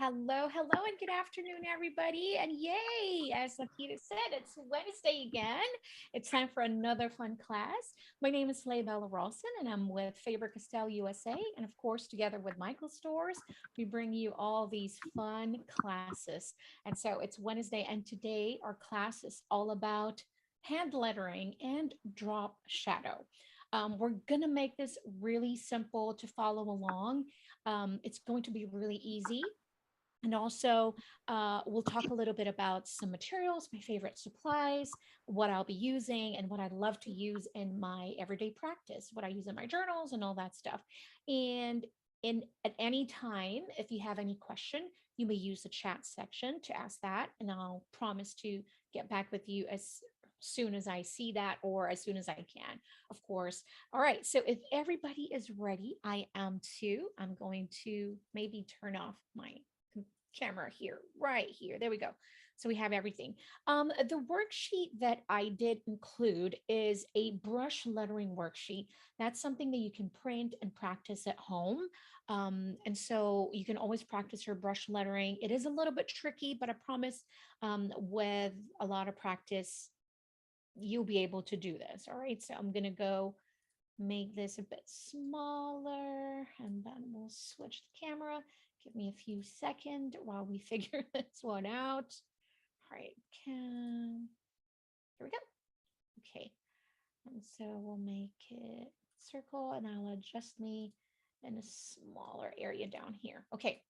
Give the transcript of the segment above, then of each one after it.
Hello, hello, and good afternoon, everybody. And yay, as Lakita said, it's Wednesday again. It's time for another fun class. My name is Bella Ralston, and I'm with Faber-Castell USA. And of course, together with Michael Stores, we bring you all these fun classes. And so it's Wednesday, and today our class is all about hand lettering and drop shadow. We're going to make this really simple to follow along. It's going to be really easy. And also, we'll talk a little bit about some materials, my favorite supplies, what I'll be using, and what I love to use in my everyday practice, what I use in my journals, and all that stuff. And at any time, if you have any question, you may use the chat section to ask that, and I'll promise to get back with you as soon as I see that or as soon as I can, of course. All right, so if everybody is ready, I am too. I'm going to maybe turn off my camera here, right here. There we go. So we have everything. The worksheet that I did include is a brush lettering worksheet. That's something that you can print and practice at home. And so you can always practice your brush lettering. It is a little bit tricky, but I promise with a lot of practice, you'll be able to do this. All right, so I'm gonna go make this a bit smaller and then we'll switch the camera. Give me a few seconds while we figure this one out. All right, here we go. Okay, and so we'll make it circle and I'll adjust me in a smaller area down here. Okay,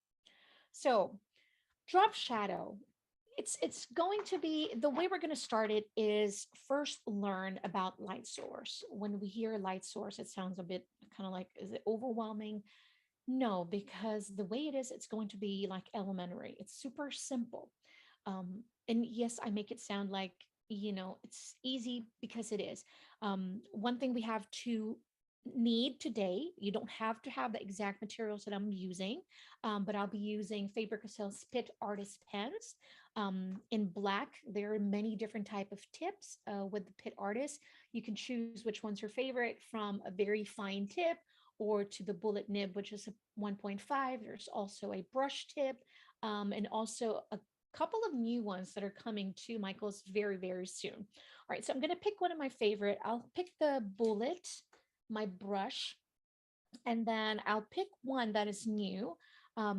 so drop shadow. It's going to be the way we're going to start it is first learn about light source. When we hear light source, it sounds a bit kind of like, is it overwhelming? No, because the way it is, it's going to be like elementary. It's super simple. And yes, I make it sound like, it's easy because it is. One thing we have to need today, you don't have to have the exact materials that I'm using, but I'll be using Faber-Castell's PITT Artist Pens in black. There are many different type of tips with the PITT Artist. You can choose which one's your favorite, from a very fine tip or to the bullet nib, which is a 1.5. There's also a brush tip and also a couple of new ones that are coming to Michael's very, very soon. All right, so I'm going to pick one of my favorite. I'll pick the bullet, my brush, and then I'll pick one that is new,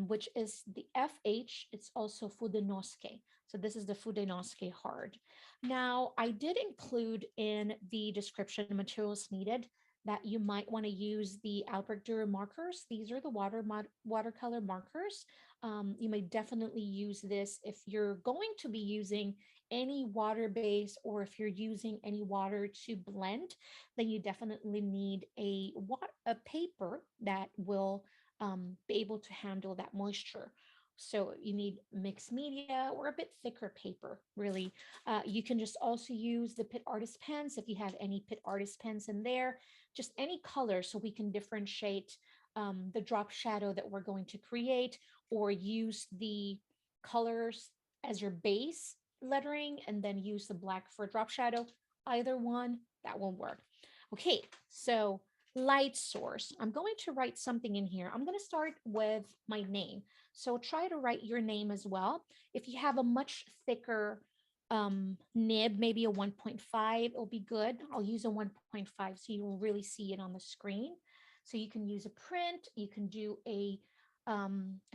which is the FH. It's also Fudenosuke. So this is the Fudenosuke hard. Now, I did include in the description materials needed that you might want to use the Albrecht Durer markers. These are the watercolor markers. You may definitely use this if you're going to be using any water base, or if you're using any water to blend, then you definitely need a paper that will be able to handle that moisture. So you need mixed media or a bit thicker paper, really. You can just also use the PITT Artist pens if you have any PITT Artist pens in there, just any color, so we can differentiate the drop shadow that we're going to create, or use the colors as your base lettering and then use the black for drop shadow. Either one, that will work. Okay, so light source. I'm going to write something in here. I'm going to start with my name. So try to write your name as well. If you have a much thicker nib, maybe a 1.5, it'll be good. I'll use a 1.5 so you will really see it on the screen. So you can use a print, you can do a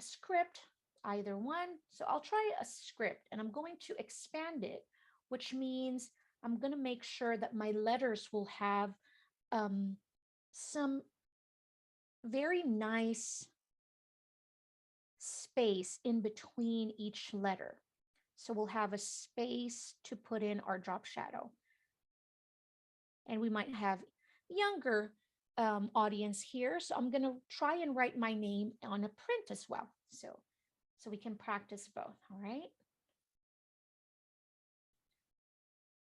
script, either one. So I'll try a script and I'm going to expand it, which means I'm going to make sure that my letters will have some very nice space in between each letter. So we'll have a space to put in our drop shadow. And we might have younger audience here. So I'm going to try and write my name on a print as well. So we can practice both, all right?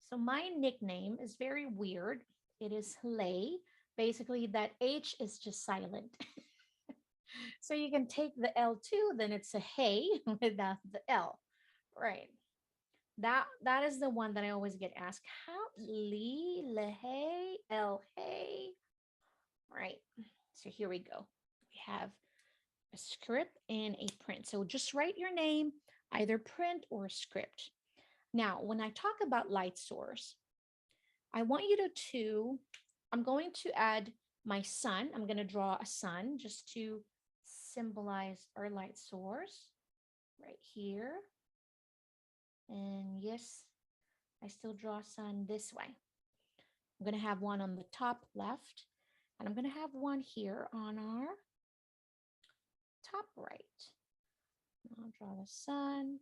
So my nickname is very weird. It is Lay. Basically, that H is just silent. So you can take the L too, then it's a hey without the L, right? That is the one that I always get asked. How Lee, Lehay, L, hey. Right. So here we go. We have a script and a print. So just write your name, either print or script. Now, when I talk about light source, I want you I'm going to add my sun. I'm going to draw a sun just to symbolize our light source right here. And yes, I still draw sun this way. I'm going to have one on the top left, and I'm going to have one here on our top right. I'll draw the sun.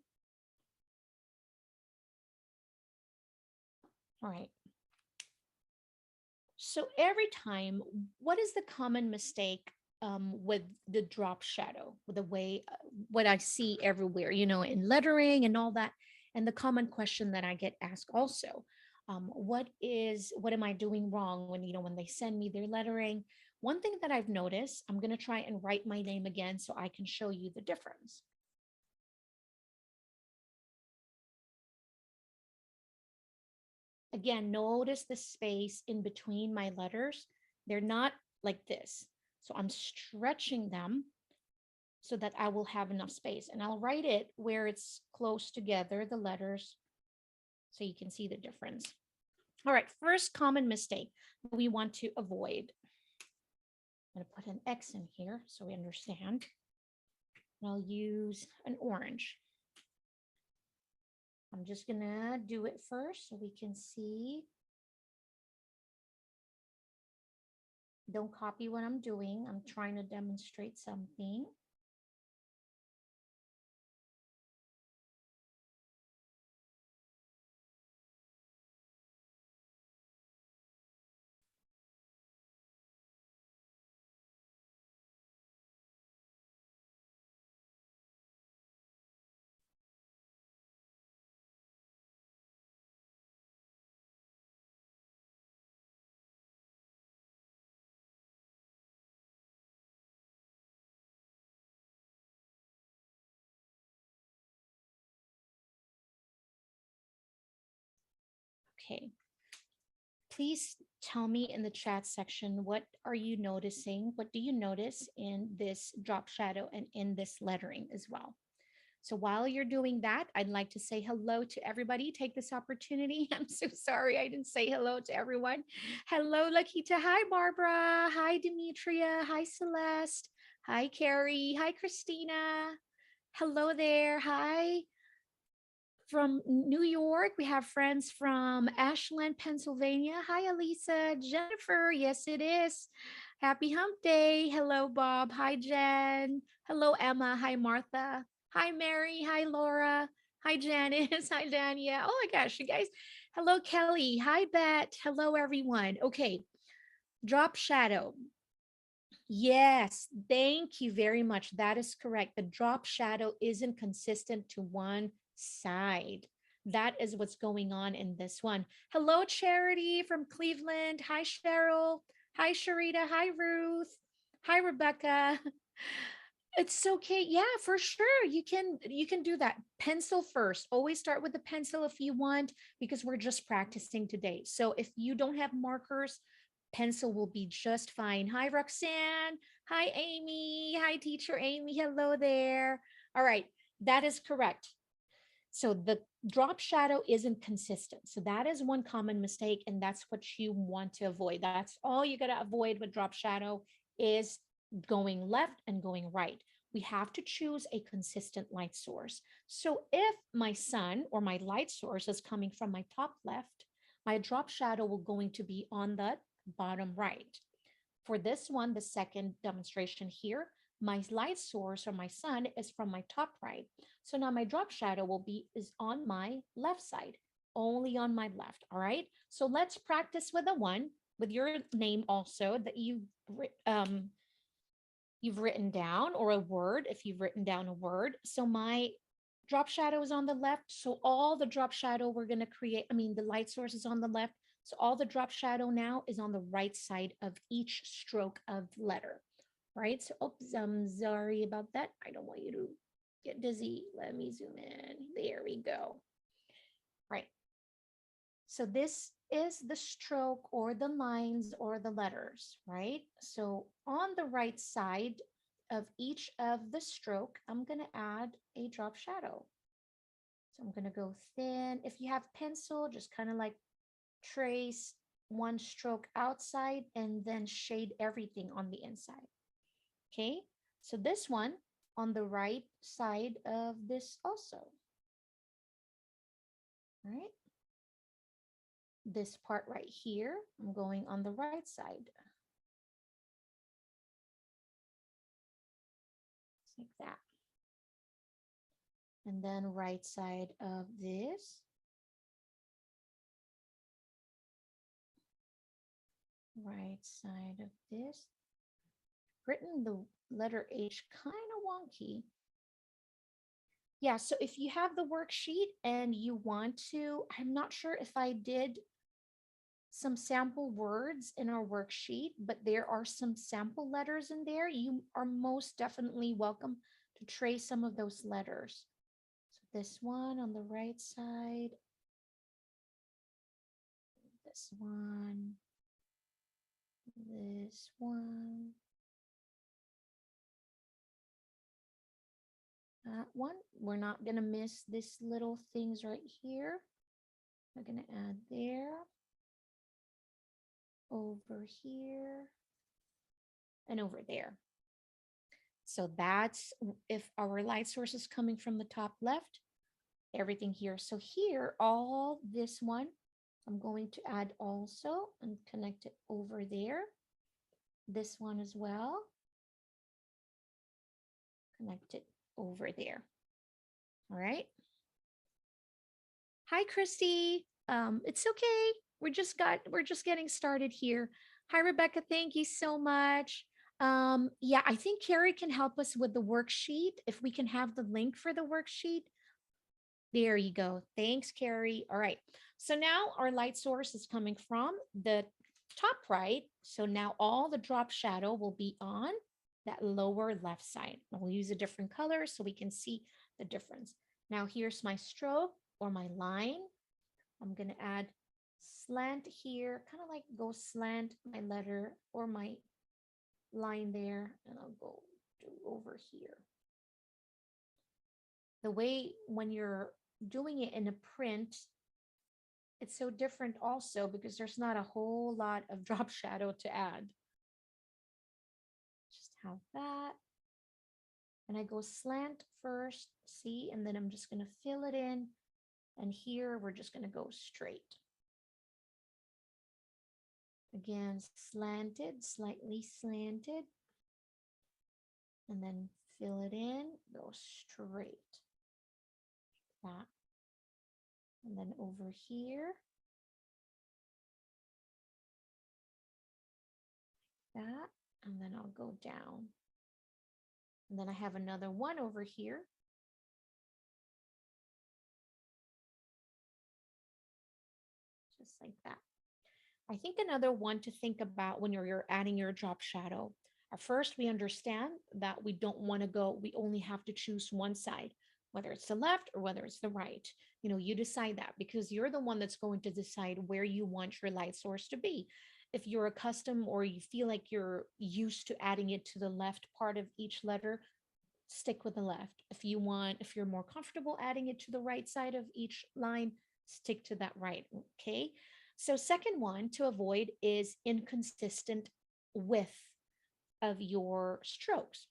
All right. So every time, what is the common mistake with the drop shadow, with the way what I see everywhere, in lettering and all that? And the common question that I get asked also, what am I doing wrong when they send me their lettering? One thing that I've noticed, I'm going to try and write my name again so I can show you the difference. Again, notice the space in between my letters. They're not like this. So I'm stretching them so that I will have enough space. And I'll write it where it's close together, the letters, so you can see the difference. All right, first common mistake we want to avoid. I'm going to put an X in here so we understand. And I'll use an orange. I'm just going to do it first so we can see. Don't copy what I'm doing. I'm trying to demonstrate something. Okay. Please tell me in the chat section, what are you noticing? What do you notice in this drop shadow and in this lettering as well? So while you're doing that, I'd like to say hello to everybody. Take this opportunity. I'm so sorry I didn't say hello to everyone. Hello, Lakita. Hi, Barbara. Hi, Demetria. Hi, Celeste. Hi, Carrie. Hi, Christina. Hello there. Hi. From New York, we have friends from Ashland, Pennsylvania. Hi, Elisa. Jennifer. Yes, it is. Happy hump day. Hello, Bob. Hi, Jen. Hello, Emma. Hi, Martha. Hi, Mary. Hi, Laura. Hi, Janice. Hi, Dania. Oh my gosh, you guys. Hello, Kelly. Hi, Bet. Hello, everyone. Okay. Drop shadow. Yes, thank you very much. That is correct. The drop shadow isn't consistent to one side. That is what's going on in this one. Hello, Charity from Cleveland. Hi, Cheryl. Hi, Sharita. Hi, Ruth. Hi, Rebecca. It's okay. Yeah, for sure. You can do that. Pencil first. Always start with the pencil if you want, because we're just practicing today. So if you don't have markers, pencil will be just fine. Hi, Roxanne. Hi, Amy. Hi, teacher Amy. Hello there. All right, that is correct. So the drop shadow isn't consistent. So that is one common mistake, and that's what you want to avoid. That's all you got to avoid with drop shadow is going left and going right. We have to choose a consistent light source. So if my sun or my light source is coming from my top left, my drop shadow will going to be on the bottom right. For this one, the second demonstration here, my light source or my sun is from my top right. So now my drop shadow is on my left side, only on my left. All right. So let's practice with the one with your name also that you've written down, or a word if you've written down a word. So my drop shadow is on the left. So all the drop shadow we're going to create, the light source is on the left. So all the drop shadow now is on the right side of each stroke of letter, right? So, oops, I'm sorry about that. I don't want you to get dizzy. Let me zoom in. There we go. Right. So this is the stroke or the lines or the letters, right? So on the right side, of each of the stroke, I'm going to add a drop shadow. So I'm going to go thin. If you have pencil, just kind of like trace one stroke outside and then shade everything on the inside. Okay, so this one on the right side of this also. All right. This part right here, I'm going on the right side. Just like that. And then right side of this. Right side of this. Written the letter H kind of wonky. Yeah, so if you have the worksheet and you want to, I'm not sure if I did some sample words in our worksheet, but there are some sample letters in there. You are most definitely welcome to trace some of those letters. So this one on the right side, this one, this one, that one. We're not going to miss this little things right here. I'm going to add there, over here, and over there. So that's if our light source is coming from the top left, everything here. So here, all this one, I'm going to add also and connect it over there. This one as well. Connect it over there. All right. Hi, Christy. It's okay. We're just getting started here. Hi, Rebecca. Thank you so much. Yeah, I think Carrie can help us with the worksheet. If we can have the link for the worksheet. There you go. Thanks, Carrie. All right. So now our light source is coming from the top right. So now all the drop shadow will be on that lower left side. We'll use a different color so we can see the difference. Now here's my stroke or my line. I'm going to add slant here, kind of like go slant my letter or my line there, and I'll go over here. The way when you're doing it in a print, it's so different also because there's not a whole lot of drop shadow to add. Just have that. And I go slant first, see, and then I'm just going to fill it in. And here we're just going to go straight. Again, slanted, slightly slanted. And then fill it in, go straight. That. And then over here. That. And then I'll go down. And then I have another one over here. Just like that. I think another one to think about when you're adding your drop shadow. At first, we understand that we don't want to go, we only have to choose one side, whether it's the left or whether it's the right. You know, you decide that because you're the one that's going to decide where you want your light source to be. If you're accustomed or you feel like you're used to adding it to the left part of each letter, stick with the left. If you're more comfortable adding it to the right side of each line, stick to that right, okay? So second one to avoid is inconsistent width of your strokes.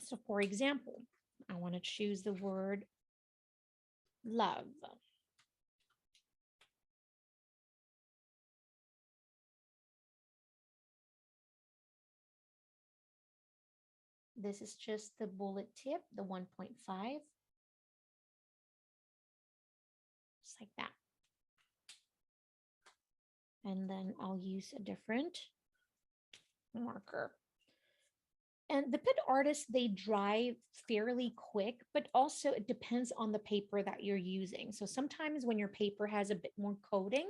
So for example, I want to choose the word love. This is just the bullet tip, the 1.5. Just like that. And then I'll use a different marker. And the PITT artists, they dry fairly quick, but also it depends on the paper that you're using. So sometimes when your paper has a bit more coating,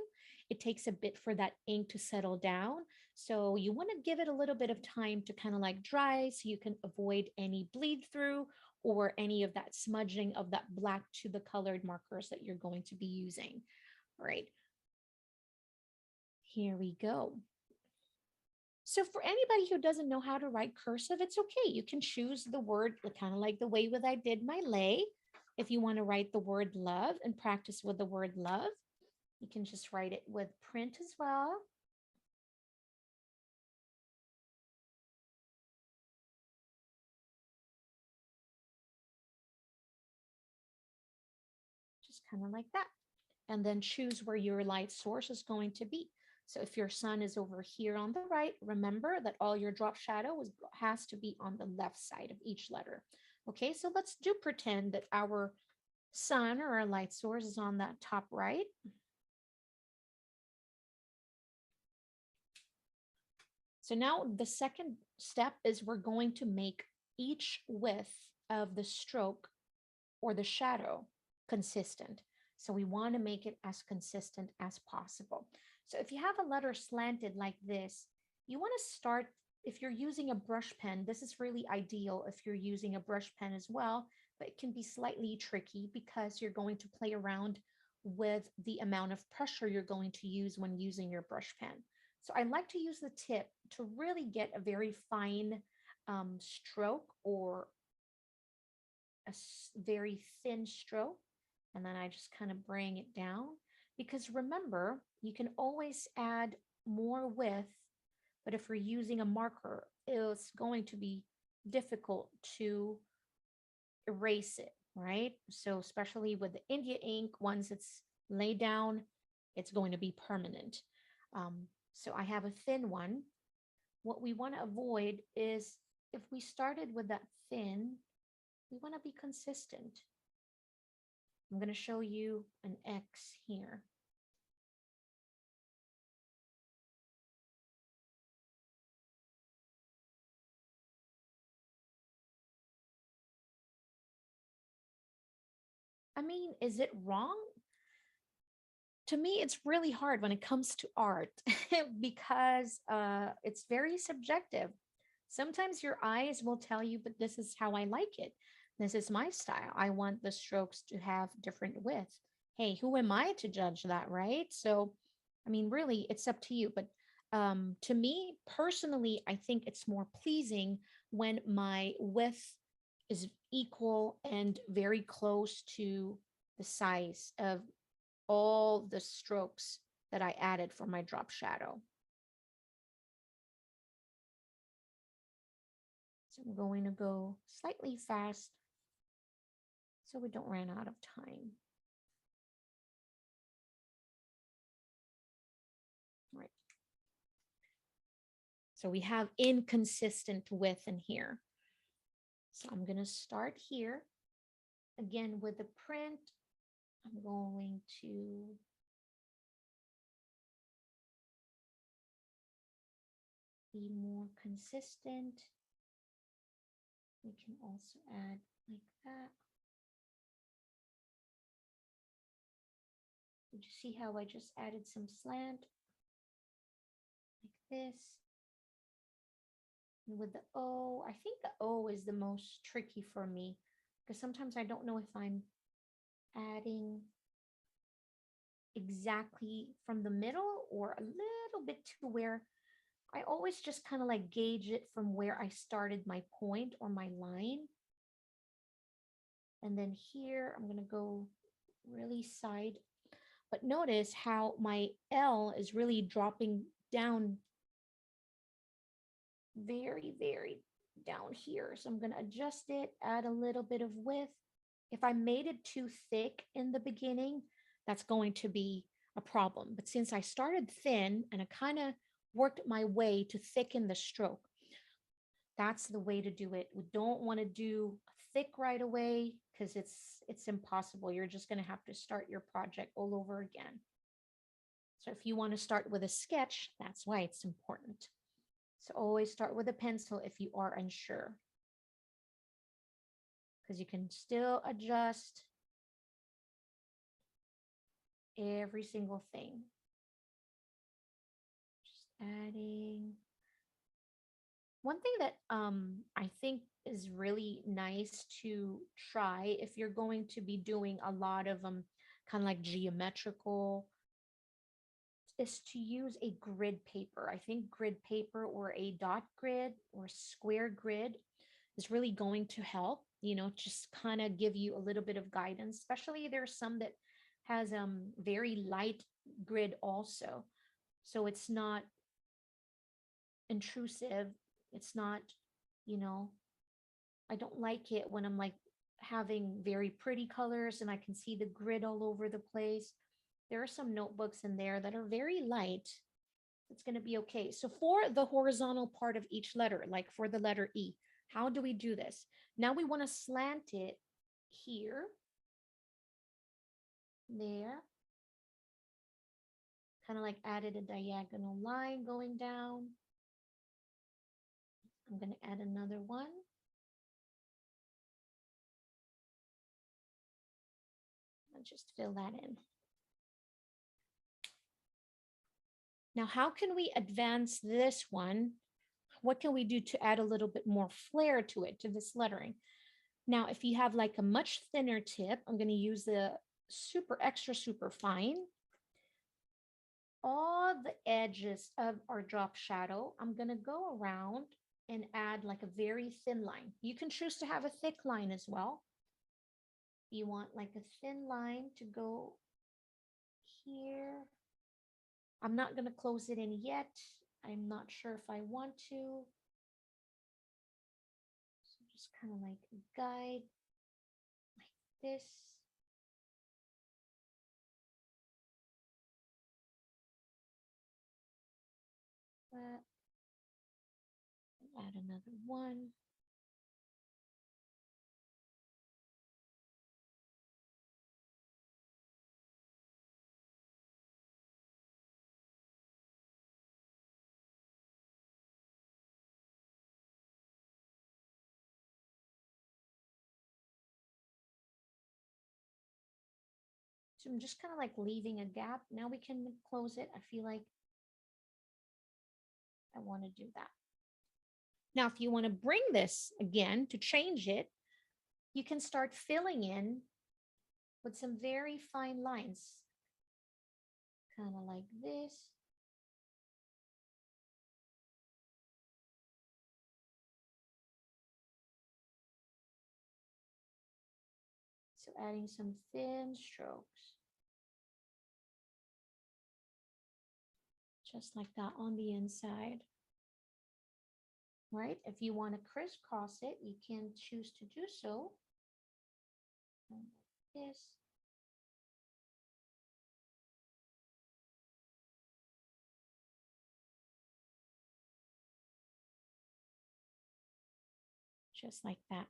it takes a bit for that ink to settle down. So you want to give it a little bit of time to kind of like dry so you can avoid any bleed through or any of that smudging of that black to the colored markers that you're going to be using. All right. Here we go. So for anybody who doesn't know how to write cursive, it's okay. You can choose the word kind of like the way that I did my lay. If you want to write the word love and practice with the word love, you can just write it with print as well. Just kind of like that. And then choose where your light source is going to be. So if your sun is over here on the right, remember that all your drop shadow has to be on the left side of each letter. Okay, so let's do pretend that our sun or our light source is on that top right. So now the second step is we're going to make each width of the stroke or the shadow consistent. So we want to make it as consistent as possible. So if you have a letter slanted like this, you want to start, if you're using a brush pen, this is really ideal if you're using a brush pen as well, but it can be slightly tricky because you're going to play around with the amount of pressure you're going to use when using your brush pen. So I like to use the tip to really get a very fine stroke or a very thin stroke. And then I just kind of bring it down because remember, you can always add more width, but if we're using a marker, it's going to be difficult to erase it, right? So especially with the India ink, once it's laid down, it's going to be permanent. So I have a thin one. What we want to avoid is if we started with that thin, we want to be consistent. I'm going to show you an X here. I mean, is it wrong? To me, it's really hard when it comes to art because it's very subjective. Sometimes your eyes will tell you, but this is how I like it. This is my style. I want the strokes to have different width. Hey, who am I to judge that, right? So, I mean, really, it's up to you. But to me personally, I think it's more pleasing when my width is equal and very close to the size of all the strokes that I added for my drop shadow. So I'm going to go slightly fast so we don't run out of time. Right. So we have inconsistent width in here. So I'm going to start here. Again, with the print, I'm going to be more consistent. We can also add like that. Did you see how I just added some slant? Like this. And with the O, I think the O is the most tricky for me because sometimes I don't know if I'm adding exactly from the middle or a little bit to where I always just kind of like gauge it from where I started my point or my line. And then here, I'm going to go really side. But notice how my L is really dropping down very, very down here. So I'm going to adjust it, add a little bit of width. If I made it too thick in the beginning, that's going to be a problem. But since I started thin and I kind of worked my way to thicken the stroke, that's the way to do it. We don't want to do thick right away because it's impossible. You're just going to have to start your project all over again. So if you want to start with a sketch, that's why it's important. So always start with a pencil if you are unsure, because you can still adjust every single thing. Just adding. One thing that I think is really nice to try if you're going to be doing a lot of kind of like geometrical is to use a grid paper. I think grid paper or a dot grid or square grid is really going to help, just kind of give you a little bit of guidance, especially there's some that has very light grid also. So it's not intrusive. It's not, you know, I don't like it when I'm like having very pretty colors and I can see the grid all over the place. There are some notebooks in there that are very light. It's going to be okay. So for the horizontal part of each letter, like for the letter E, how do we do this? Now we want to slant it here, there, kind of like added a diagonal line going down. I'm going to add another one. I'll just fill that in. Now, how can we advance this one? What can we do to add a little bit more flair to it, to this lettering? Now, if you have like a much thinner tip, I'm going to use the super fine. All the edges of our drop shadow, I'm going to go around and add like a very thin line. You can choose to have a thick line as well. You want like a thin line to go here. I'm not going to close it in yet. I'm not sure if I want to. So just kind of like guide like this. Add another one. So I'm just kind of like leaving a gap. Now we can close it. I feel like I want to do that. Now, if you want to bring this again to change it, you can start filling in with some very fine lines, kind of like this. So adding some thin strokes. Just like that on the inside. Right? If you want to crisscross it, you can choose to do so. Like this. Just like that.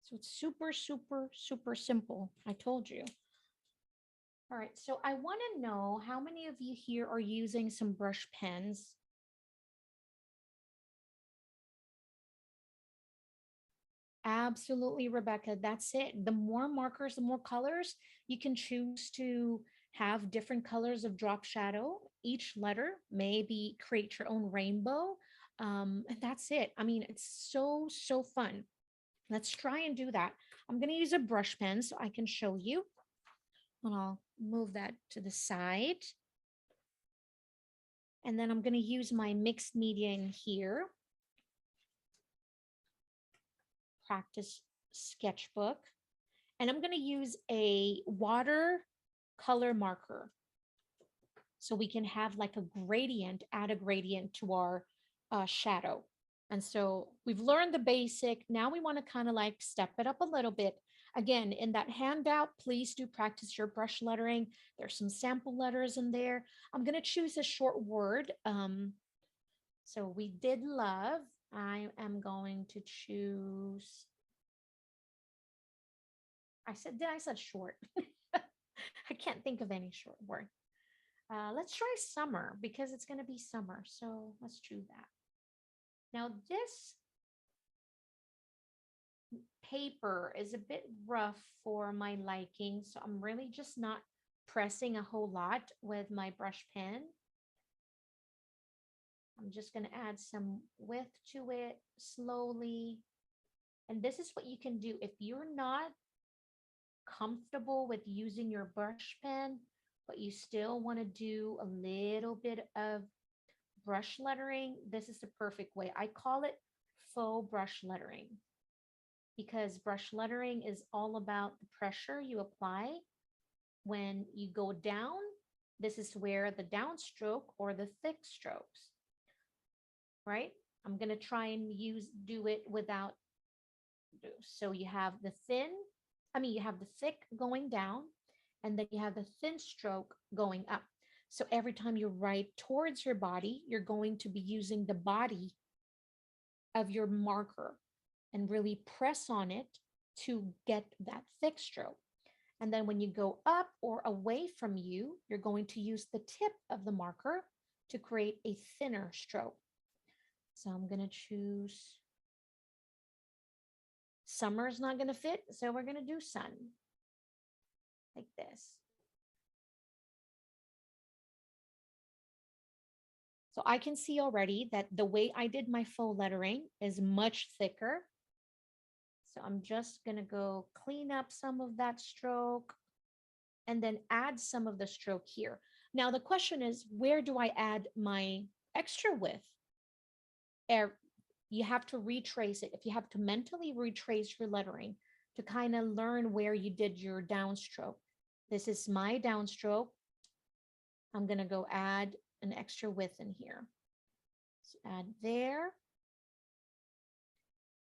So it's super simple. I told you. All right, so I want to know how many of you here are using some brush pens? Absolutely, Rebecca. That's it. The more markers, the more colors. You can choose to have different colors of drop shadow. Each letter, maybe create your own rainbow. And that's it. I mean, it's so fun. Let's try and do that. I'm going to use a brush pen so I can show you. And I'll move that to the side. And then I'm going to use my mixed media in here. Practice sketchbook. And I'm going to use a watercolor marker. So we can have like a gradient, add a gradient to our shadow. And so we've learned the basic. Now we want to kind of like step it up a little bit. Again, in that handout, please do practice your brush lettering. There's some sample letters in there. I'm going to choose a short word. So we did love. I am going to choose. I said short. I can't think of any short word. Let's try summer because it's going to be summer. So let's choose that. Now this paper is a bit rough for my liking, so I'm really just not pressing a whole lot with my brush pen. I'm just going to add some width to it slowly. And this is what you can do if you're not comfortable with using your brush pen, but you still want to do a little bit of brush lettering. This is the perfect way. I call it faux brush lettering because brush lettering is all about the pressure you apply when you go down. This is where the downstroke or the thick strokes, right? I'm going to try and do it without. So you have the you have the thick going down, and then you have the thin stroke going up. So every time you write towards your body, you're going to be using the body of your marker and really press on it to get that thick stroke. And then when you go up or away from you, you're going to use the tip of the marker to create a thinner stroke. So I'm going to choose summer is not going to fit, so we're going to do sun like this. So I can see already that the way I did my faux lettering is much thicker. So I'm just going to go clean up some of that stroke and then add some of the stroke here. Now the question is, where do I add my extra width? You have to retrace it. If you have to mentally retrace your lettering to kind of learn where you did your downstroke. This is my downstroke. I'm going to go add an extra width in here. So add there.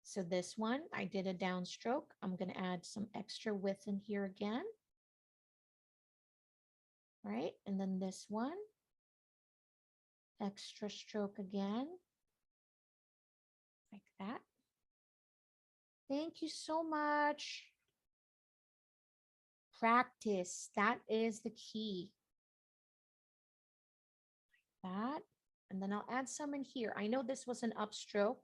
So this one, I did a downstroke. I'm going to add some extra width in here again. Right? And then this one, extra stroke again. Like that. Thank you so much. Practice. That is the key. Like that. And then I'll add some in here. I know this was an upstroke,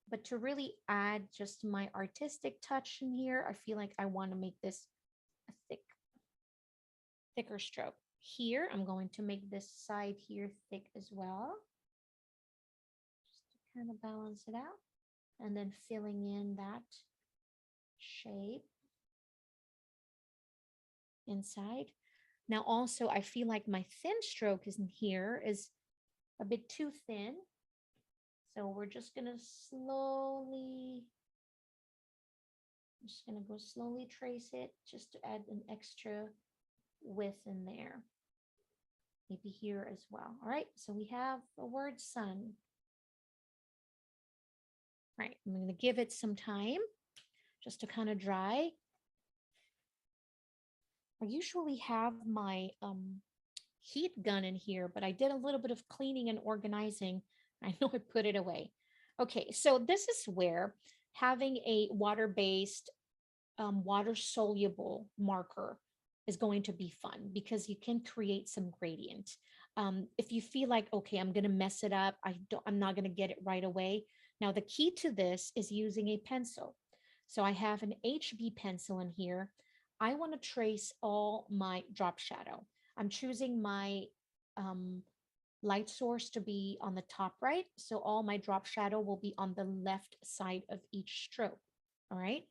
but to really add just my artistic touch in here, I feel like I want to make this a thicker stroke. Here, I'm going to make this side here thick as well. Just to kind of balance it out. And then filling in that shape inside. Now also, I feel like my thin stroke in here is a bit too thin. So we're just going to go slowly trace it just to add an extra width in there. Maybe here as well. All right, so we have the word sun. Right, I'm going to give it some time just to kind of dry. I usually have my heat gun in here, but I did a little bit of cleaning and organizing. I know I put it away. Okay, so this is where having a water-based, water-soluble marker is going to be fun because you can create some gradient. If you feel like, okay, I'm going to mess it up, I'm not going to get it right away. Now, the key to this is using a pencil. So I have an HB pencil in here. I want to trace all my drop shadow. I'm choosing my light source to be on the top right. So all my drop shadow will be on the left side of each stroke. All right.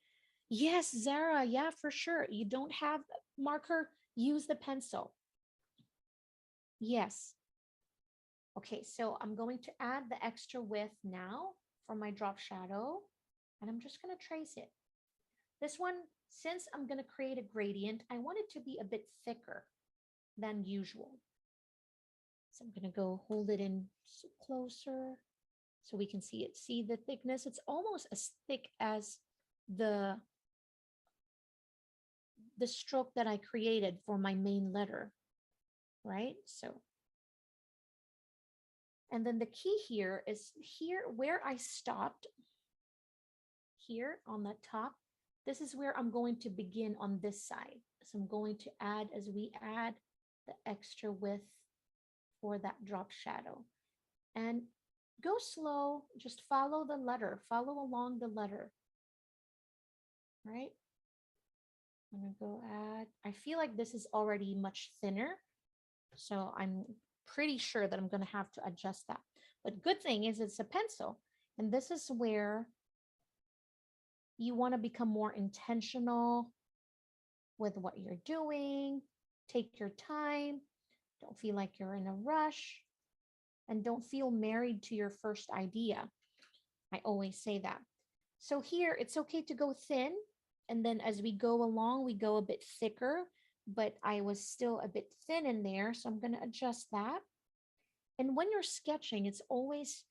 Yes, Zara. Yeah, for sure. You don't have a marker, use the pencil. Yes. Okay, so I'm going to add the extra width now for my drop shadow, and I'm just going to trace it. This one, since I'm going to create a gradient, I want it to be a bit thicker than usual. So I'm going to go hold it in closer so we can see it. See the thickness? It's almost as thick as the stroke that I created for my main letter, right? So, and then the key here is here where I stopped, here on the top, this is where I'm going to begin on this side. So I'm going to add, as we add the extra width for that drop shadow. And go slow, just follow the letter, follow along the letter, right? I'm gonna go add, I feel like this is already much thinner, so I'm pretty sure that I'm gonna have to adjust that. But good thing is it's a pencil, and this is where You want to become more intentional with what you're doing. Take your time. Don't feel like you're in a rush. And don't feel married to your first idea. I always say that. So here, it's okay to go thin. And then as we go along, we go a bit thicker. But I was still a bit thin in there. So I'm going to adjust that. And when you're sketching, it's always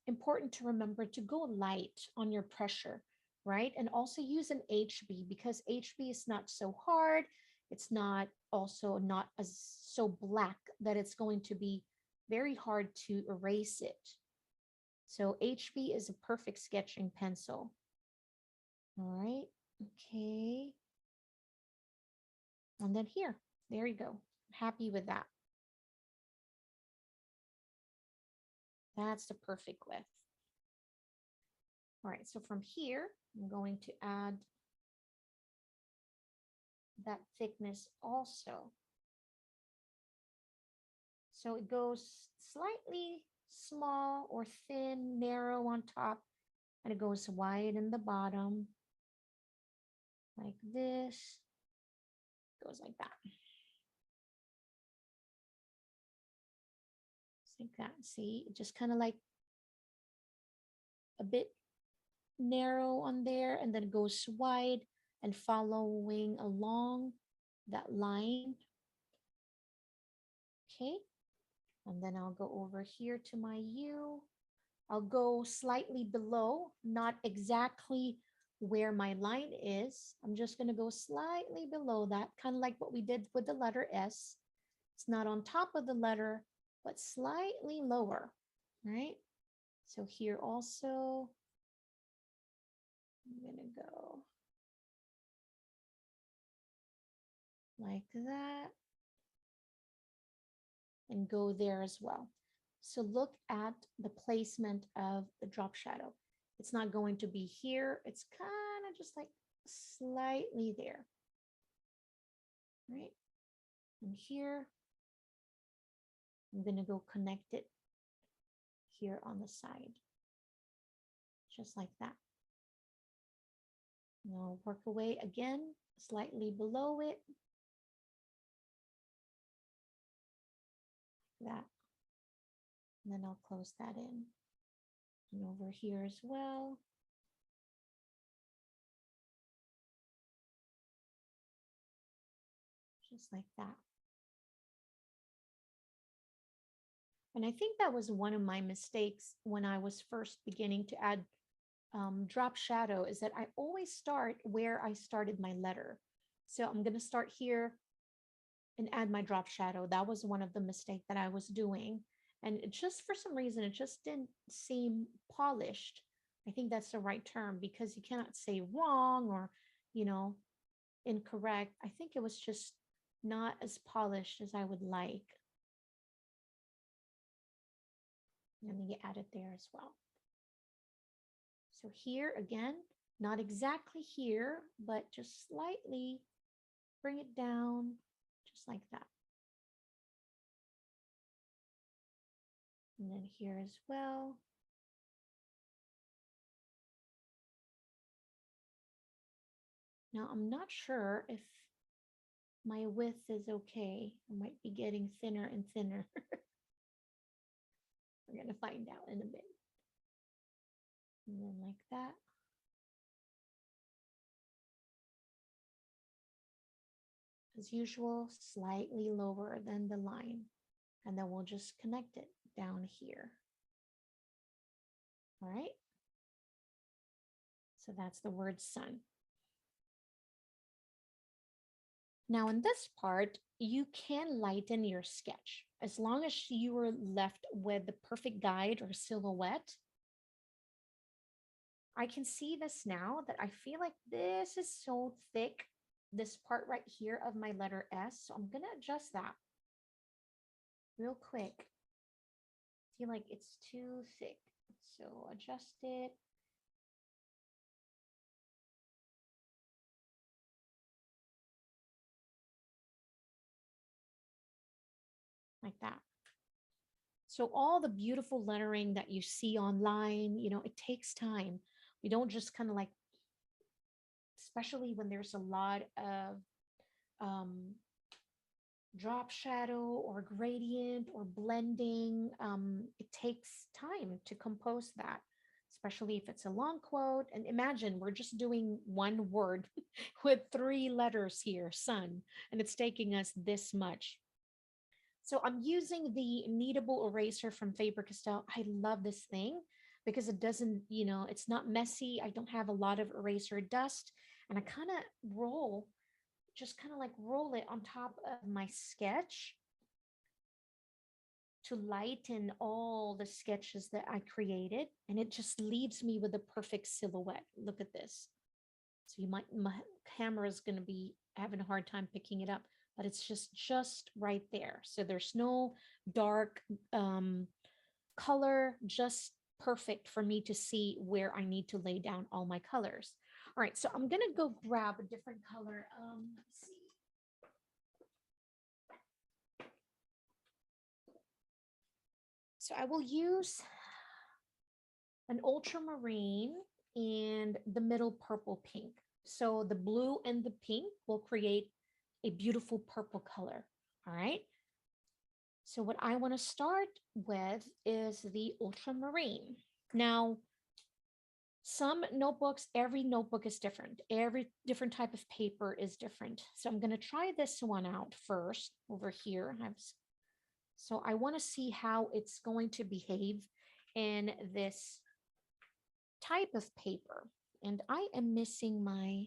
important to remember to go light on your pressure, right? And also use an HB because HB is not so hard. It's not also not as so black that it's going to be very hard to erase it. So HB is a perfect sketching pencil. All right, okay. And then here, there you go. Happy with that. That's the perfect width. All right, so from here, I'm going to add that thickness also. So it goes slightly small or thin, narrow on top, and it goes wide in the bottom, like this. Goes like that. Just like that. See, it just kind of like a bit narrow on there, and then it goes wide and following along that line. Okay. And then I'll go over here to my U. I'll go slightly below, not exactly where my line is. I'm just going to go slightly below that, kind of like what we did with the letter S. It's not on top of the letter, but slightly lower, right? So here also, I'm going to go like that and go there as well. So look at the placement of the drop shadow. It's not going to be here. It's kind of just like slightly there, right? And here, I'm going to go connect it here on the side, just like that. And I'll work away again, slightly below it, like that. And then I'll close that in. And over here as well. Just like that. And I think that was one of my mistakes when I was first beginning to add drop shadow, is that I always start where I started my letter. So I'm going to start here and add my drop shadow. That was one of the mistakes that I was doing. And it just, for some reason, it just didn't seem polished. I think that's the right term, because you cannot say wrong or, incorrect. I think it was just not as polished as I would like. And then you add it there as well. So here again, not exactly here, but just slightly bring it down, just like that. And then here as well. Now I'm not sure if my width is okay. I might be getting thinner and thinner. We're going to find out in a bit. And then like that. As usual, slightly lower than the line. And then we'll just connect it down here. All right. So that's the word sun. Now in this part, you can lighten your sketch as long as you are left with the perfect guide or silhouette. I can see this now that I feel like this is so thick, this part right here of my letter S. So I'm going to adjust that real quick. I feel like it's too thick. So adjust it. Like that. So all the beautiful lettering that you see online, it takes time. We don't just kind of like especially when there's a lot of drop shadow or gradient or blending. It takes time to compose that, especially if it's a long quote. And imagine we're just doing one word with 3 letters here, sun, and it's taking us this much. So I'm using the kneadable eraser from Faber-Castell. I love this thing because it doesn't, it's not messy. I don't have a lot of eraser dust. And I kind of just kind of like roll it on top of my sketch to lighten all the sketches that I created. And it just leaves me with a perfect silhouette. Look at this. So my camera is going to be having a hard time picking it up, but it's just right there. So there's no dark color, just perfect for me to see where I need to lay down all my colors. All right, so I'm gonna go grab a different color. Let's see. So I will use an ultramarine and the middle purple pink. So the blue and the pink will create a beautiful purple color. All right. So what I want to start with is the ultramarine. Now, some notebooks, every notebook is different. Every different type of paper is different. So I'm going to try this one out first over here. So I want to see how it's going to behave in this type of paper. And I am missing my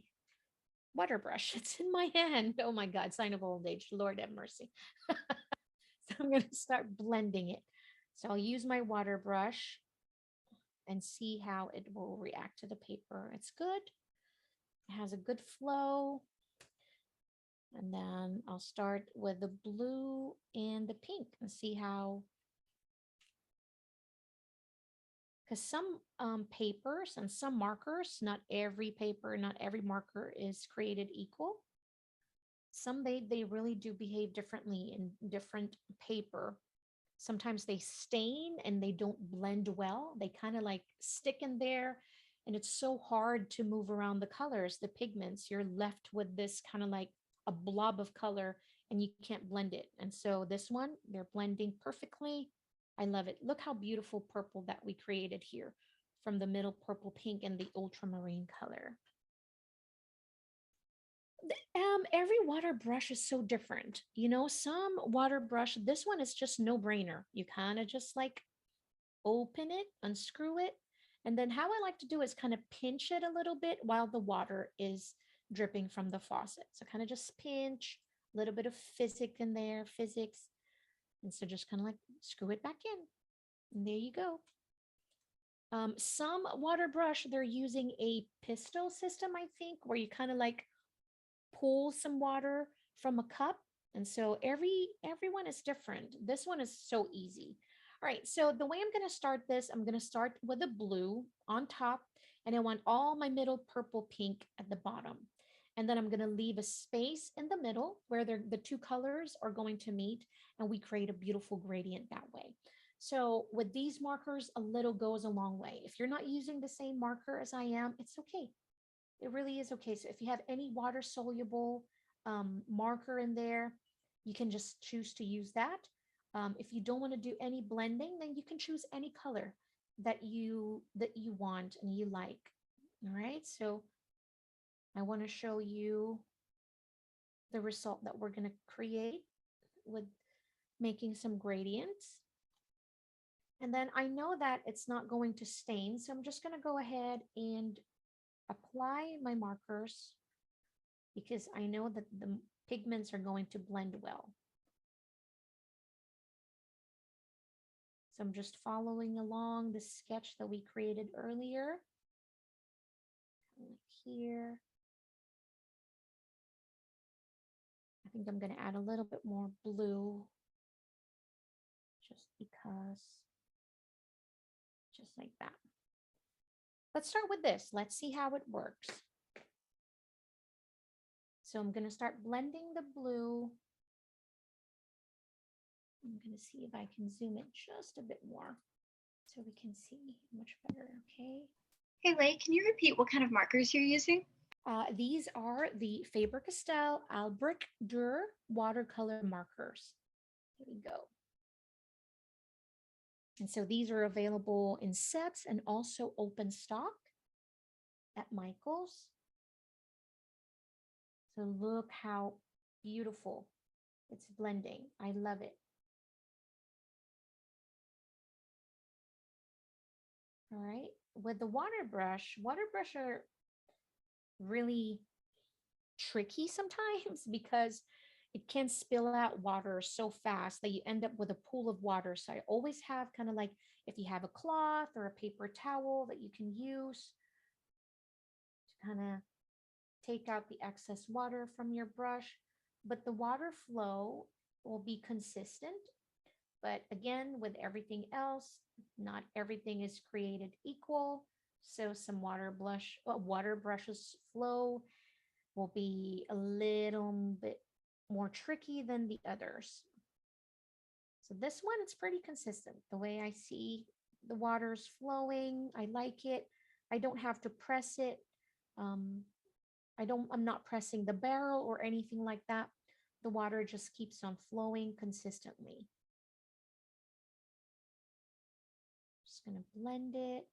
water brush. It's in my hand. Oh my God, sign of old age. Lord have mercy. So I'm going to start blending it. So I'll use my water brush and see how it will react to the paper. It's good. It has a good flow. And then I'll start with the blue and the pink and see how, because some papers and some markers, not every paper, not every marker is created equal. Some they really do behave differently in different paper. Sometimes they stain and they don't blend well. They kind of like stick in there, and it's so hard to move around the colors, the pigments. You're left with this kind of like a blob of color and you can't blend it. And so this one, they're blending perfectly. I love it. Look how beautiful purple that we created here from the middle purple pink and the ultramarine color. Every water brush is so different. Some water brush, this one is just no brainer. You kind of just like open it, unscrew it. And then how I like to do is kind of pinch it a little bit while the water is dripping from the faucet. So kind of just pinch a little bit of physics in there, physics. And so just kind of like screw it back in. And there you go. Some water brush, they're using a pistol system, I think, where you kind of like pull some water from a cup. And so everyone is different. This one is so easy. All right, so the way I'm going to start this, I'm going to start with a blue on top, and I want all my middle purple pink at the bottom. And then I'm going to leave a space in the middle where the two colors are going to meet, and we create a beautiful gradient that way. So with these markers, a little goes a long way. If you're not using the same marker as I am, it's okay. It really is okay. So if you have any water soluble marker in there, you can just choose to use that. If you don't want to do any blending, then you can choose any color that you want and you like. All right. So I want to show you the result that we're going to create with making some gradients. And then I know that it's not going to stain, so I'm just going to go ahead and apply my markers because I know that the pigments are going to blend well. So I'm just following along the sketch that we created earlier. Here. I think I'm going to add a little bit more blue just because, just like that. Let's start with this. Let's see how it works. So I'm going to start blending the blue. I'm going to see if I can zoom it just a bit more so we can see much better. Okay. Hey, Lei, can you repeat what kind of markers you're using? These are the Faber-Castell Albrecht Durer watercolor markers. Here we go. And so these are available in sets and also open stock at Michael's. So look how beautiful it's blending. I love it. All right, with the water brush are really tricky sometimes because it can spill out water so fast that you end up with a pool of water. So I always have kind of like, if you have a cloth or a paper towel that you can use to kind of take out the excess water from your brush, but the water flow will be consistent. But again, with everything else, not everything is created equal. So some water brushes flow will be a little bit more tricky than the others. So this one, it's pretty consistent. The way I see the water's flowing, I like it. I don't have to press it. I'm not pressing the barrel or anything like that. The water just keeps on flowing consistently. Just gonna blend it.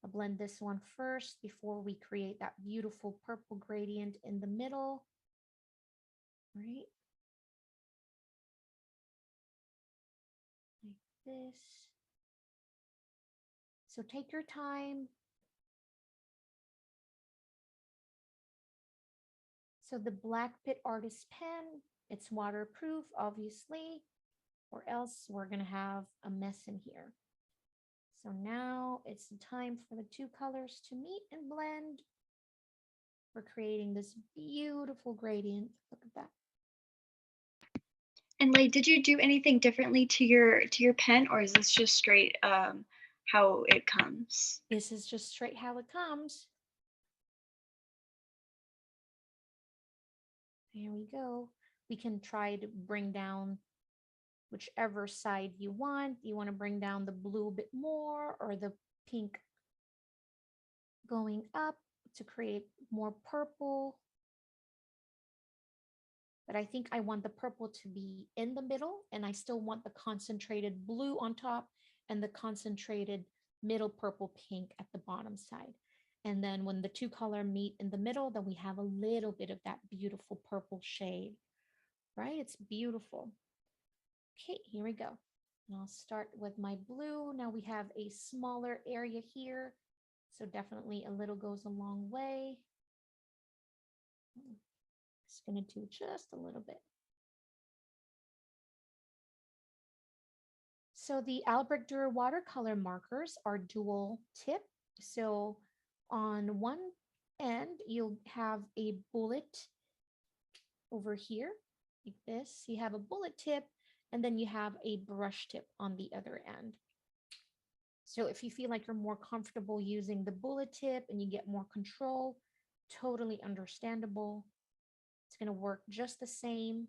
I'll blend this one first before we create that beautiful purple gradient in the middle. Right? Like this. So take your time. So the Black PITT Artist pen, it's waterproof, obviously, or else we're gonna have a mess in here. So now it's the time for the two colors to meet and blend. We're creating this beautiful gradient. Look at that. And like, did you do anything differently to your pen, or is this just straight how it comes? This is just straight how it comes. There we go. We can try to bring down whichever side you want. You want to bring down the blue a bit more or the pink going up to create more purple. But I think I want the purple to be in the middle, and I still want the concentrated blue on top and the concentrated middle purple pink at the bottom side. And then when the two color meet in the middle, then we have a little bit of that beautiful purple shade, right? It's beautiful. Okay, here we go. And I'll start with my blue. Now we have a smaller area here, so definitely a little goes a long way. Just going to do just a little bit. So the Albrecht Dürer watercolor markers are dual tip. So on one end, you'll have a bullet over here, like this. You have a bullet tip, and then you have a brush tip on the other end. So if you feel like you're more comfortable using the bullet tip and you get more control, totally understandable. It's going to work just the same.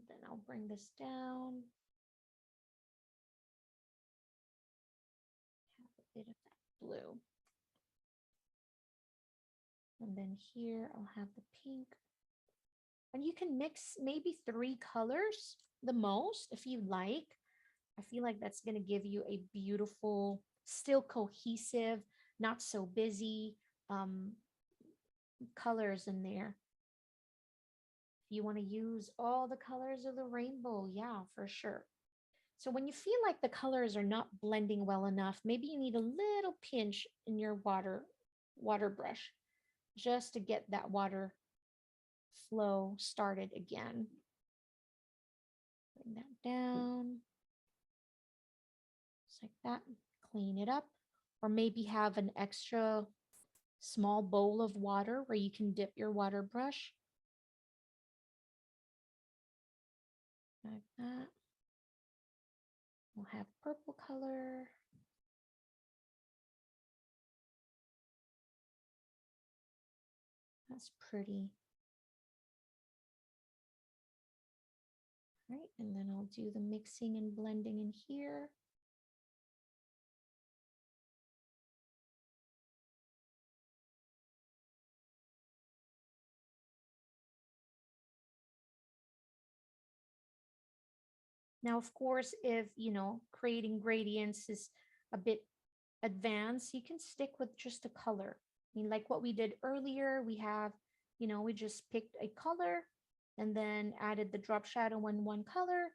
Then I'll bring this down. Have a bit of that blue. And then here I'll have the pink. And you can mix maybe 3 colors the most if you like. I feel like that's going to give you a beautiful, still cohesive, not so busy colors in there. If you want to use all the colors of the rainbow, yeah, for sure. So when you feel like the colors are not blending well enough, maybe you need a little pinch in your water brush just to get that water flow started again. Bring that down. Just like that. Clean it up. Or maybe have an extra small bowl of water where you can dip your water brush. Like that. We'll have purple color. That's pretty. Right, and then I'll do the mixing and blending in here. Now, of course, if creating gradients is a bit advanced, you can stick with just a color. I mean, like what we did earlier, we just picked a color and then added the drop shadow in one color.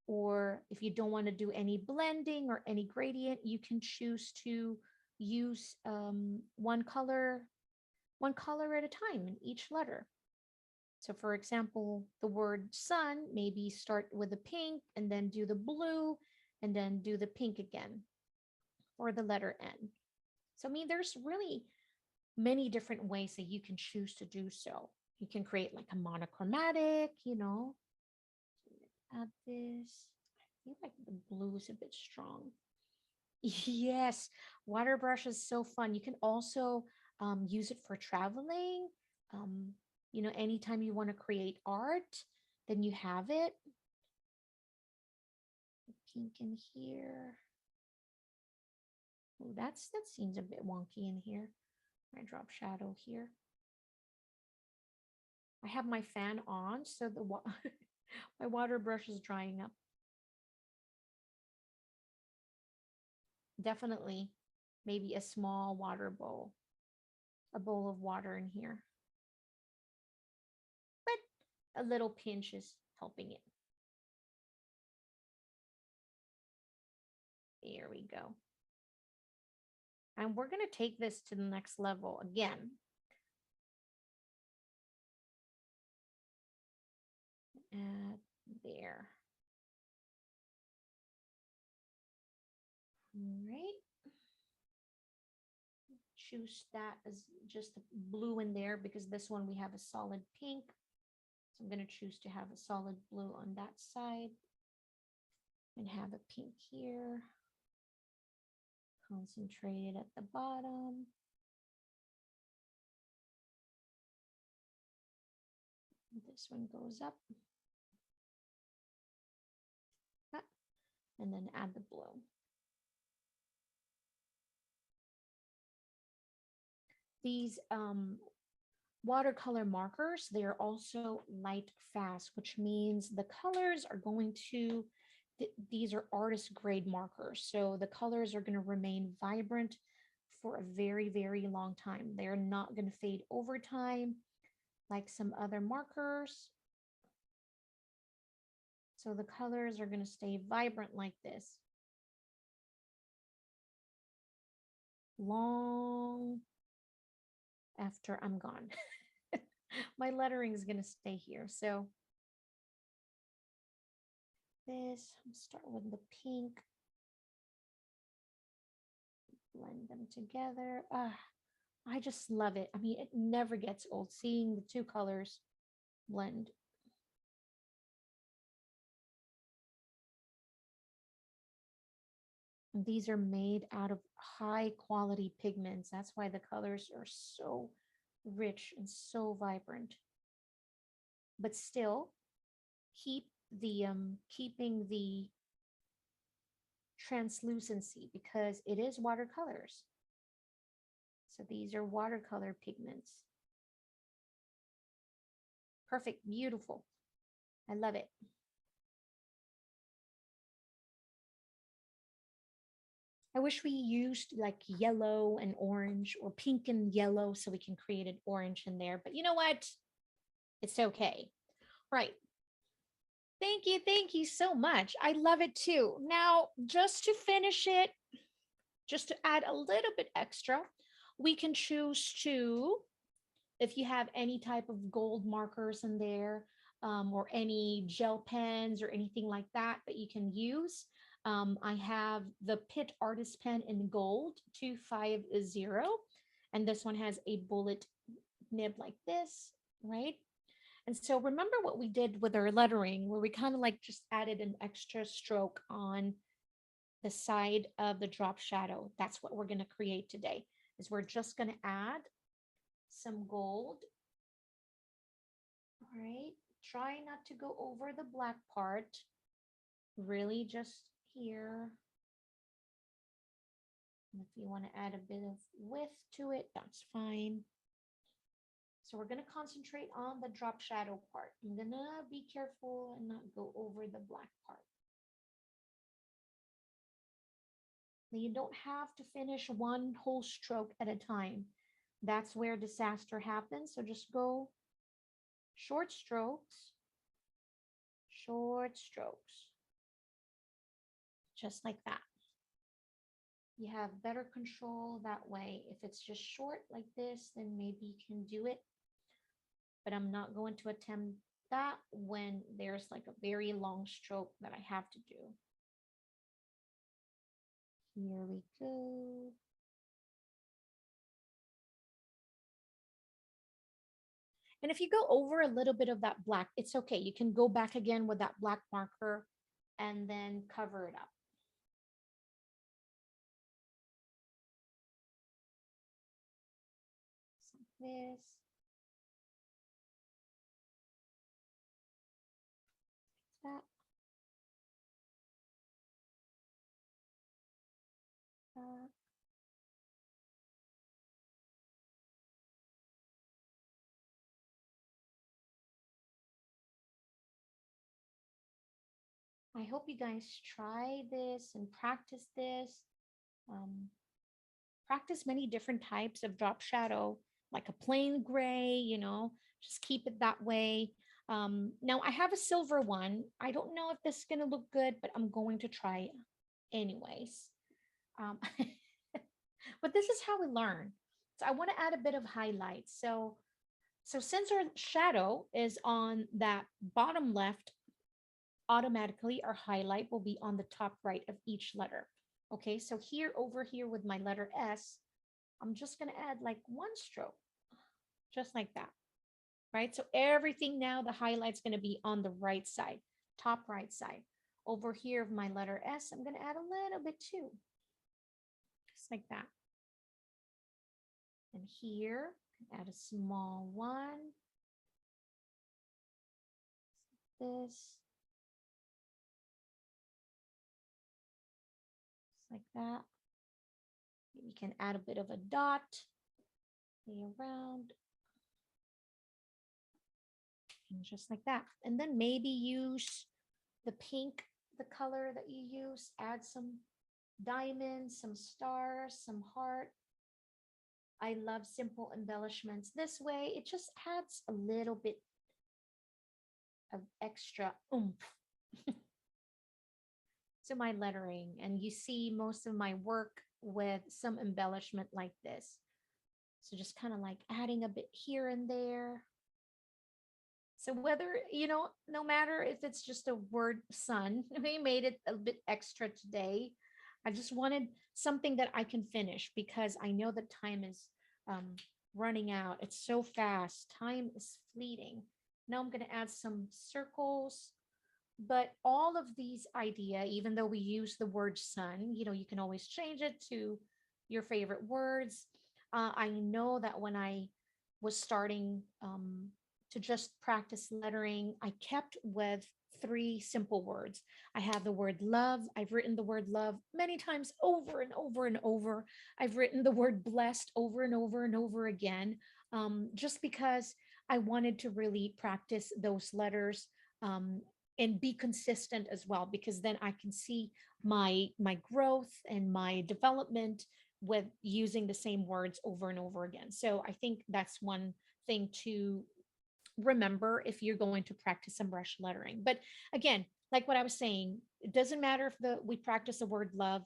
Or if you don't want to do any blending or any gradient, you can choose to use one color at a time in each letter. So for example, the word sun, maybe start with the pink and then do the blue and then do the pink again for the letter N. So I mean, there's really many different ways that you can choose to do so. You can create like a monochromatic, add this. I feel like the blue is a bit strong. Yes, water brush is so fun. You can also use it for traveling. Um, anytime you want to create art, then you have it. Pink in here. Oh, that seems a bit wonky in here. I drop shadow here. I have my fan on, so my water brush is drying up. Definitely, maybe a small water bowl, a bowl of water in here. But a little pinch is helping it. There we go. And we're going to take this to the next level again. Add there. All right. Choose that as just blue in there because this one we have a solid pink. So I'm going to choose to have a solid blue on that side and have a pink here. Concentrated at the bottom. This one goes up. And then add the blue. These watercolor markers, they're also light fast, which means the colors are going to, these are artist grade markers. So the colors are going to remain vibrant for a very, very long time. They're not going to fade over time like some other markers. So the colors are going to stay vibrant like this. Long after I'm gone. My lettering is going to stay here. So this, start with the pink. Blend them together. I just love it. I mean, it never gets old seeing the two colors blend. And these are made out of high quality pigments. That's why the colors are so rich and so vibrant. But still, keeping the translucency because it is watercolors. So these are watercolor pigments. Perfect, beautiful. I love it. I wish we used like yellow and orange or pink and yellow so we can create an orange in there. But you know what? It's okay. Right. Thank you so much. I love it too. Now, just to finish it, just to add a little bit extra, we can choose to, if you have any type of gold markers in there, or any gel pens or anything like that that you can use. I have the PITT artist pen in gold 250, and this one has a bullet nib like this, right? And so remember what we did with our lettering, where we kind of like just added an extra stroke on the side of the drop shadow. That's what we're going to create today, is we're just going to add some gold. All right, try not to go over the black part, really just here. And if you want to add a bit of width to it, that's fine. So we're going to concentrate on the drop shadow part. I'm going to be careful and not go over the black part. You don't have to finish one whole stroke at a time. That's where disaster happens. So just go short strokes, short strokes, just like that. You have better control that way. If it's just short like this, then maybe you can do it. But I'm not going to attempt that when there's like a very long stroke that I have to do. Here we go. And if you go over a little bit of that black, it's okay. You can go back again with that black marker and then cover it up. Like this. That. That. I hope you guys try this and practice this. Um, Practice many different types of drop shadow, like a plain gray, just keep it that way. Now I have a silver one. I don't know if this is going to look good, but I'm going to try it anyways. Um, but this is how we learn. So I want to add a bit of highlights. So since our shadow is on that bottom left, automatically our highlight will be on the top right of each letter. Okay, so here over here with my letter S, I'm just going to add like one stroke, just like that, right? So everything now, the highlight's going to be on the right side, top right side. Over here of my letter S, I'm going to add a little bit too, just like that. And here, add a small one, this, just like that. You can add a bit of a dot, lay around, and just like that. And then maybe use the pink, the color that you use, add some diamonds, some stars, some heart. I love simple embellishments this way. It just adds a little bit of extra oomph to my lettering. And you see most of my work with some embellishment like this. So just kind of like adding a bit here and there. So whether, no matter if it's just a word sun, we made it a bit extra today. I just wanted something that I can finish because I know that time is running out. It's so fast. Time is fleeting. Now I'm going to add some circles, but all of these idea, even though we use the word sun, you can always change it to your favorite words. I know that when I was starting to just practice lettering, I kept with 3 simple words. I have the word love. I've written the word love many times over and over and over. I've written the word blessed over and over and over again, just because I wanted to really practice those letters, and be consistent as well, because then I can see my growth and my development with using the same words over and over again. So I think that's one thing to remember if you're going to practice some brush lettering. But again, like what I was saying, it doesn't matter if we practice the word love,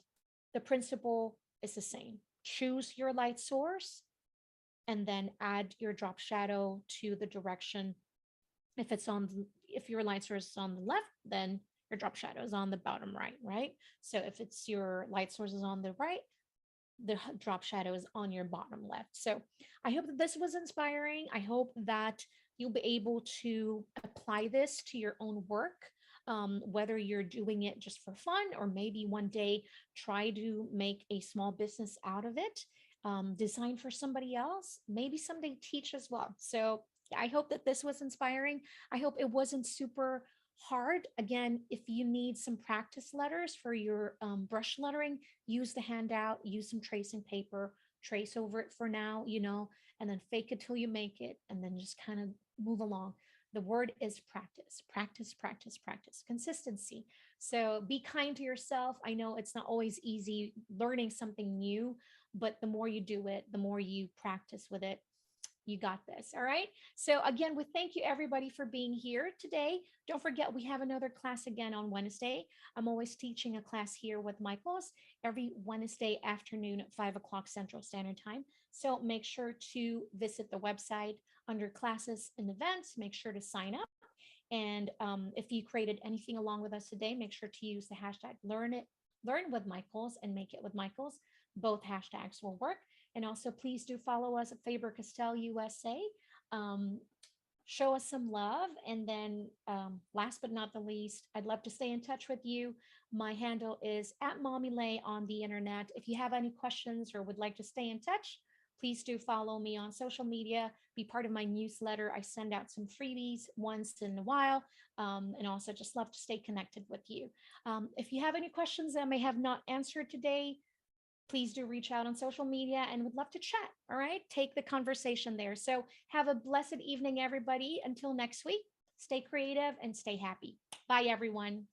the principle is the same. Choose your light source and then add your drop shadow to the direction. If your light source is on the left, then your drop shadow is on the bottom right? So if it's your light source is on the right, the drop shadow is on your bottom left. So I hope that this was inspiring. I hope that you'll be able to apply this to your own work, whether you're doing it just for fun or maybe one day try to make a small business out of it, design for somebody else, maybe someday teach as well. So I hope that this was inspiring. I hope it wasn't super hard. Again, if you need some practice letters for your brush lettering, use the handout, use some tracing paper, trace over it for now, and then fake it till you make it, and then just kind of move along. The word is practice, practice, practice, practice, consistency. So be kind to yourself. I know it's not always easy learning something new, but the more you do it, the more you practice with it, you got this. All right. So again, we thank you everybody for being here today. Don't forget, we have another class again on Wednesday. I'm always teaching a class here with Michael's every Wednesday afternoon at 5 o'clock Central Standard Time. So make sure to visit the website under classes and events. Make sure to sign up. And if you created anything along with us today, make sure to use the hashtag learn with Michaels and make it with Michaels. Both hashtags will work. And also, please do follow us at Faber-Castell USA. Um, Show us some love. And then, last but not the least, I'd love to stay in touch with you. My handle is at Mommy Lay on the internet. If you have any questions or would like to stay in touch, please do follow me on social media, be part of my newsletter. I send out some freebies once in a while, and also just love to stay connected with you. If you have any questions that I may have not answered today, please do reach out on social media and would love to chat. All right. Take the conversation there. So have a blessed evening, everybody. Until next week, stay creative and stay happy. Bye, everyone.